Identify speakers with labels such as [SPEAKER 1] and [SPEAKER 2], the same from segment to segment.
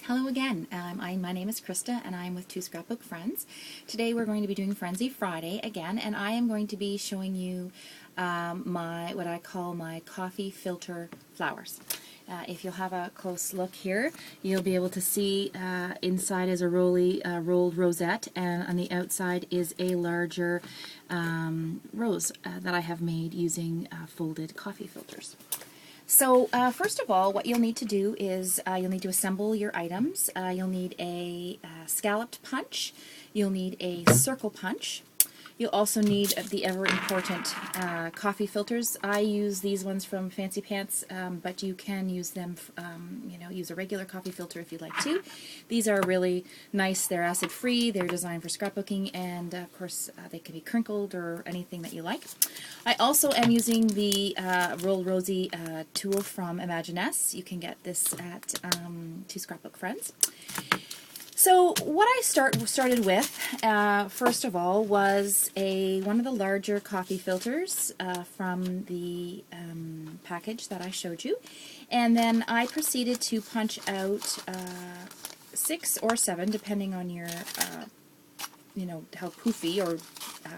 [SPEAKER 1] Hello again. My name is Krista and I'm with Two Scrapbook Friends. Today we're going to be doing Frenzy Friday again, and I am going to be showing you what I call my coffee filter flowers. If you'll have a close look here, you'll be able to see inside is a rolled rosette, and on the outside is a larger rose that I have made using folded coffee filters. So first of all, what you'll need to do is you'll need to assemble your items. You'll need a scalloped punch. You'll need a circle punch. You'll also need the ever-important coffee filters. I use these ones from Fancy Pants, but you can use them, use a regular coffee filter if you'd like to. These are really nice. They're acid-free, they're designed for scrapbooking, and of course they can be crinkled or anything that you like. I also am using the Rolled Rosie tool from Imaginess. You can get this at Two Scrapbook Friends. So what I started with, first of all, was one of the larger coffee filters from the package that I showed you, and then I proceeded to punch out 6 or 7, depending on your, how poofy or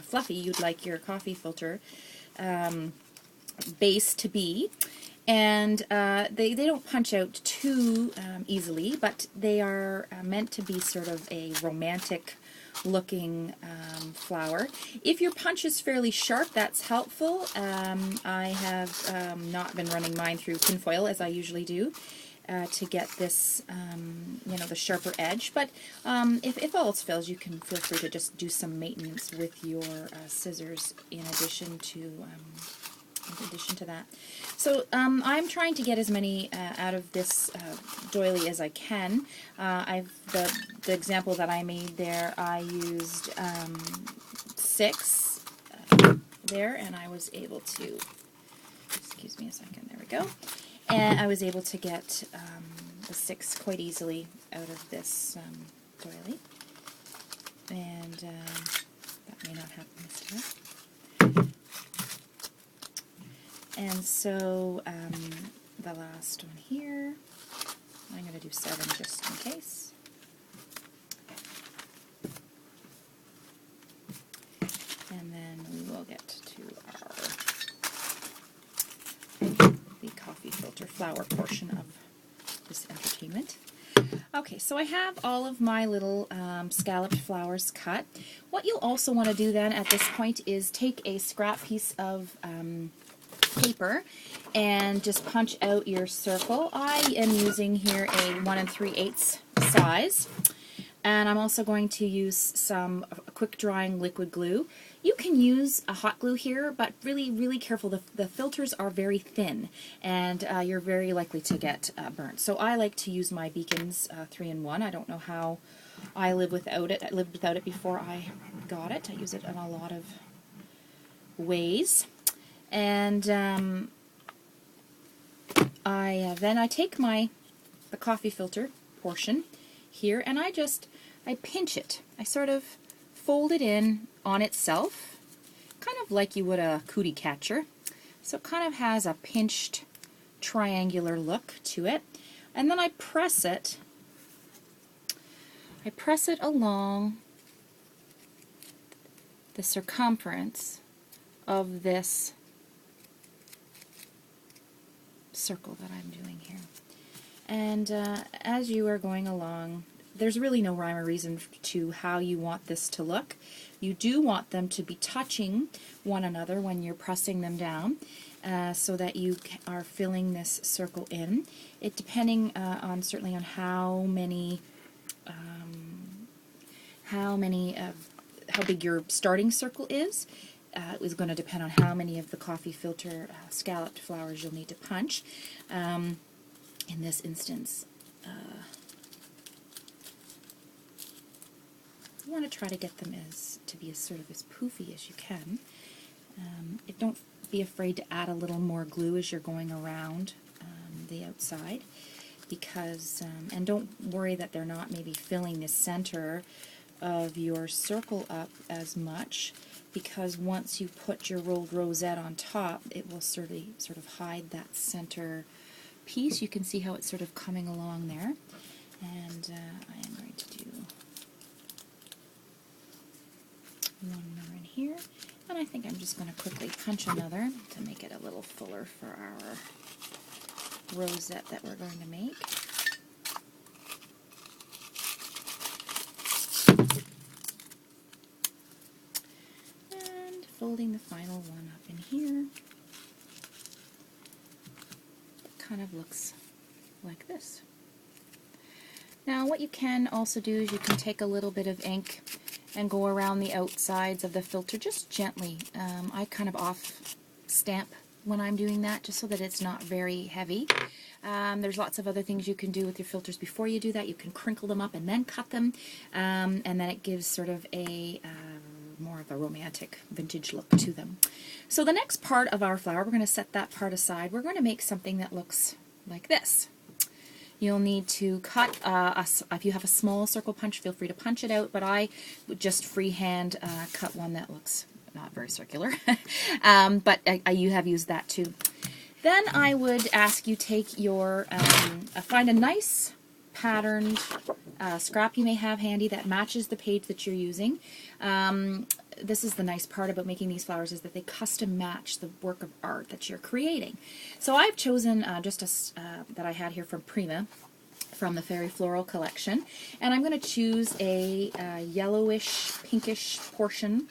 [SPEAKER 1] fluffy you'd like your coffee filter base to be. And they don't punch out too easily, but they are meant to be sort of a romantic looking flower. If your punch is fairly sharp, that's helpful. I have not been running mine through tinfoil as I usually do to get this, the sharper edge. But if all else fails, you can feel free to just do some maintenance with your scissors in addition to that. So I'm trying to get as many out of this doily as I can. The example that I made there, I used 6 there, and I was able to, excuse me a second, there we go, and I was able to get the 6 quite easily out of this doily, and that may not happen this time. And so the last one here, I'm going to do 7 just in case. And then we will get to the coffee filter flower portion of this entertainment. Okay, so I have all of my little scalloped flowers cut. What you'll also want to do then at this point is take a scrap piece of paper and just punch out your circle. I am using here a 1 3/8 size, and I'm also going to use some quick drying liquid glue. You can use a hot glue here, but really careful. The filters are very thin, and you're very likely to get burnt. So I like to use my Beacons 3-in-1. I don't know how I live without it. I lived without it before I got it. I use it in a lot of ways. And then I take the coffee filter portion here, and I pinch it. I sort of fold it in on itself, kind of like you would a cootie catcher. So it kind of has a pinched triangular look to it. And then I press it along the circumference of this circle that I'm doing here. And as you are going along, there's really no rhyme or reason to how you want this to look. You do want them to be touching one another when you're pressing them down, so that you are filling this circle in. It depending certainly on how big your starting circle is going to depend on how many of the coffee filter scalloped flowers you'll need to punch. In this instance, you want to try to get them to be as poofy as you can. Don't be afraid to add a little more glue as you're going around the outside, because and don't worry that they're not maybe filling the center of your circle up as much, because once you put your rolled rosette on top, it will sort of hide that center piece. You can see how it's sort of coming along there. And I am going to do one more in here. And I think I'm just going to quickly punch another to make it a little fuller for our rosette that we're going to make. And folding the final one up in here. It kind of looks like this. Now what you can also do is you can take a little bit of ink and go around the outsides of the filter just gently. I kind of off stamp when I'm doing that just so that it's not very heavy. There's lots of other things you can do with your filters before you do that. You can crinkle them up and then cut them, and then it gives sort of a more of a romantic vintage look to them. So the next part of our flower, we're going to set that part aside. We're going to make something that looks like this. You'll need to cut, if you have a small circle punch, feel free to punch it out, but I would just freehand cut one that looks not very circular, but you have used that too. Then I would ask you take your, find a nice patterned scrap you may have handy that matches the page that you're using. This is the nice part about making these flowers, is that they custom match the work of art that you're creating. So I've chosen just that I had here from Prima, from the Fairy Floral collection, and I'm going to choose a yellowish, pinkish portion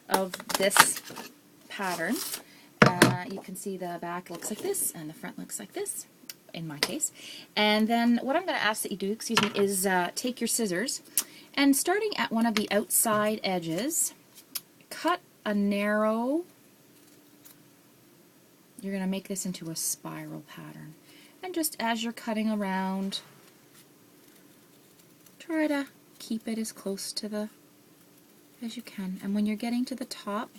[SPEAKER 1] of this pattern. You can see the back looks like this, and the front looks like this, in my case. And then what I'm going to ask that you do, is take your scissors, and starting at one of the outside edges, cut a narrow, you're going to make this into a spiral pattern. And just as you're cutting around, try to keep it as close to as you can. And when you're getting to the top,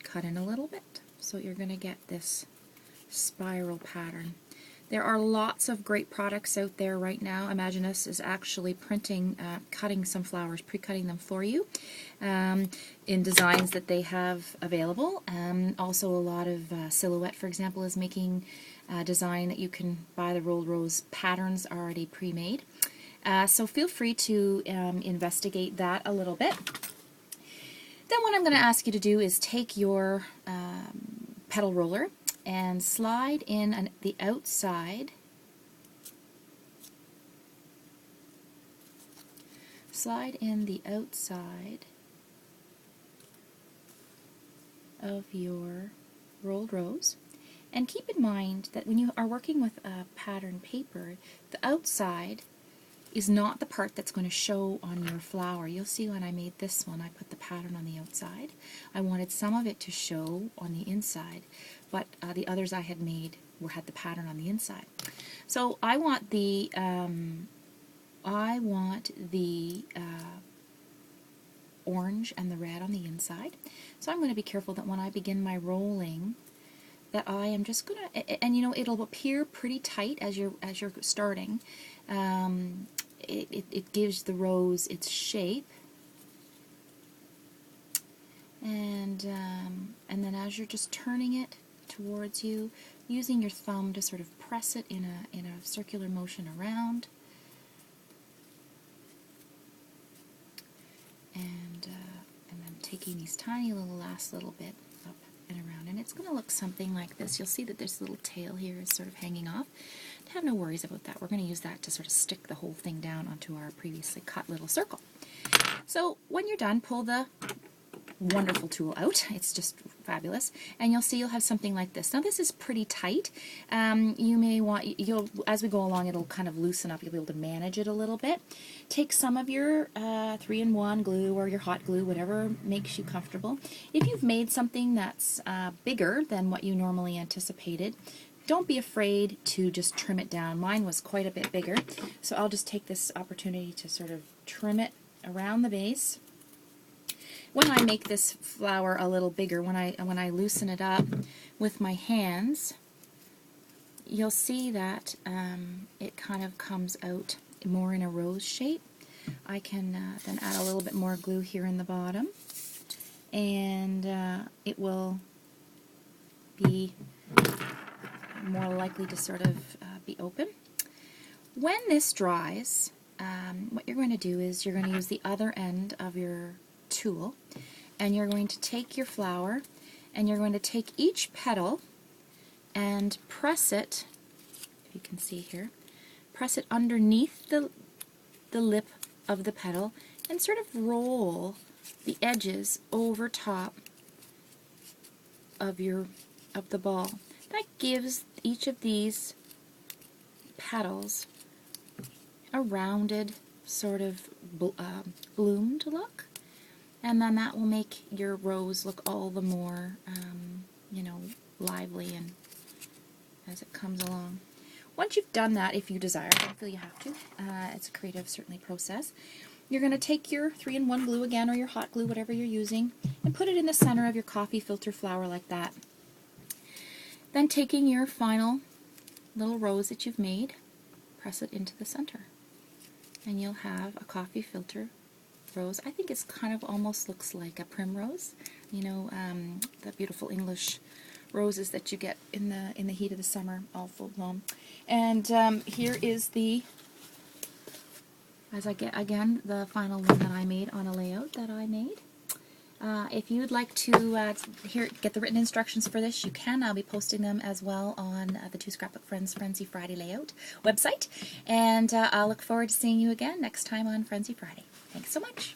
[SPEAKER 1] cut in a little bit. So you're going to get this spiral pattern. There are lots of great products out there right now. Imaginus is actually printing, cutting some flowers, pre-cutting them for you in designs that they have available. Also a lot of Silhouette, for example, is making a design that you can buy the rolled rose patterns already pre-made. So feel free to investigate that a little bit. Then what I'm going to ask you to do is take your petal roller and slide in the outside, of your rolled rose. And keep in mind that when you are working with a pattern paper, the outside is not the part that's going to show on your flower. You'll see when I made this one, I put the pattern on the outside. I wanted some of it to show on the inside, but the others I had made had the pattern on the inside. So I want the orange and the red on the inside. So I'm going to be careful that when I begin my rolling, that I am just going to, and you know, it'll appear pretty tight as you're starting. It gives the rose its shape, and then as you're just turning it towards you, using your thumb to sort of press it in a circular motion around, and then taking these tiny last little bit up and around, and it's going to look something like this. You'll see that this little tail here is sort of hanging off. Have no worries about that. We're going to use that to sort of stick the whole thing down onto our previously cut little circle. So when you're done, pull the wonderful tool out. It's just fabulous, and you'll see you'll have something like this. Now this is pretty tight. You may want, as we go along, it'll kind of loosen up. You'll be able to manage it a little bit. Take some of your 3-in-1 glue or your hot glue, whatever makes you comfortable. If you've made something that's bigger than what you normally anticipated, don't be afraid to just trim it down. Mine was quite a bit bigger, so I'll just take this opportunity to sort of trim it around the base. When I make this flower a little bigger, when I loosen it up with my hands, you'll see that it kind of comes out more in a rose shape. I can then add a little bit more glue here in the bottom, and it will be more likely to sort of be open. When this dries, what you're going to do is you're going to use the other end of your tool, and you're going to take your flower and you're going to take each petal and press it, if you can see here, press it underneath the lip of the petal and sort of roll the edges over top of the ball. That gives each of these petals a rounded sort of bloomed look, and then that will make your rose look all the more lively and as it comes along. Once you've done that, if you desire, I don't feel you have to, it's a creative certainly process, you're going to take your 3-in-1 glue again, or your hot glue, whatever you're using, and put it in the center of your coffee filter flower like that. Then taking your final little rose that you've made, press it into the center, and you'll have a coffee filter rose. I think it's kind of almost looks like a primrose, the beautiful English roses that you get in the heat of the summer, all full blown. And here is the the final one that I made on a layout that I made. If you'd like to get the written instructions for this, you can. I'll be posting them as well on the Two Scrapbook Friends Frenzy Friday layout website. And I'll look forward to seeing you again next time on Frenzy Friday. Thanks so much.